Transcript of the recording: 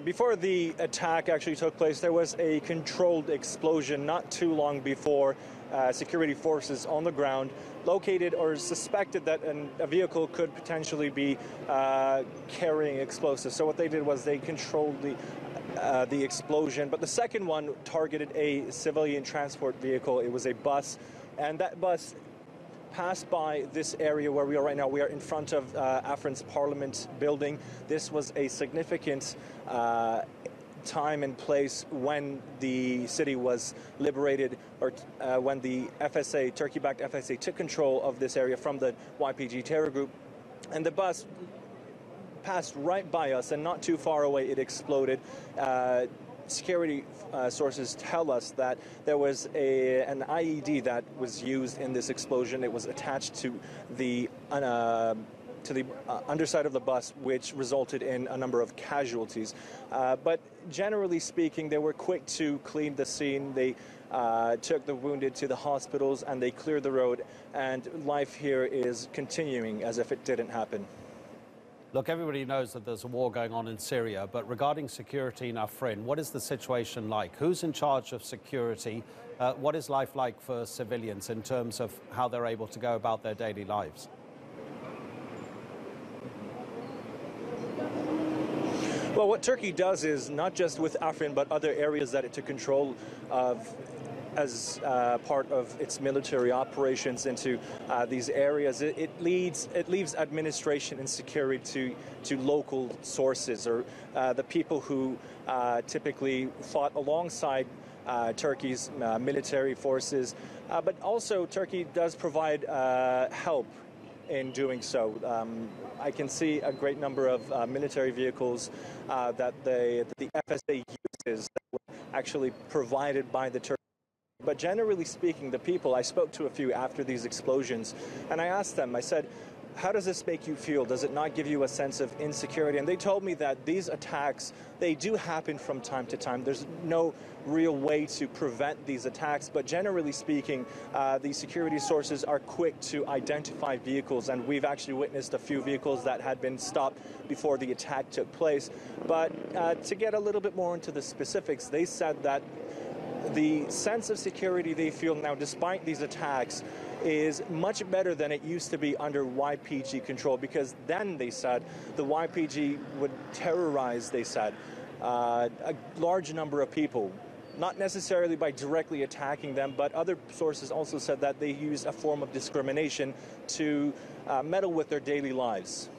Before the attack actually took place, there was a controlled explosion not too long before. Security forces on the ground located or suspected that a vehicle could potentially be carrying explosives. So what they did was they controlled the explosion. But the second one targeted a civilian transport vehicle. It was a bus, and that bus passed by this area where we are right now. We are in front of Afrin's Parliament building. This was a significant time and place when the city was liberated, or when the FSA, Turkey-backed FSA, took control of this area from the YPG terror group. And the bus passed right by us, and not too far away it exploded. Security sources tell us that there was an IED that was used in this explosion. It was attached to the underside of the bus, which resulted in a number of casualties. But generally speaking, they were quick to clean the scene. They took the wounded to the hospitals and they cleared the road, and life here is continuing as if it didn't happen. Look, everybody knows that there's a war going on in Syria, but regarding security in Afrin, what is the situation like? Who's in charge of security? What is life like for civilians in terms of how they're able to go about their daily lives? Well, what Turkey does is, not just with Afrin, but other areas that it took control of as part of its military operations into these areas, it leaves administration and security to local sources, or the people who typically fought alongside Turkey's military forces. But also Turkey does provide help in doing so. I can see a great number of military vehicles that the FSA uses that were actually provided by the Turkish. But generally speaking, the people, I spoke to a few after these explosions, and I asked them, I said, how does this make you feel? Does it not give you a sense of insecurity? And they told me that these attacks, they do happen from time to time. There's no real way to prevent these attacks, but generally speaking, the security sources are quick to identify vehicles, and we've actually witnessed a few vehicles that had been stopped before the attack took place. But to get a little bit more into the specifics, they said that the sense of security they feel now, despite these attacks, is much better than it used to be under YPG control, because then, they said, the YPG would terrorize, they said, a large number of people, not necessarily by directly attacking them, but other sources also said that they use a form of discrimination to meddle with their daily lives.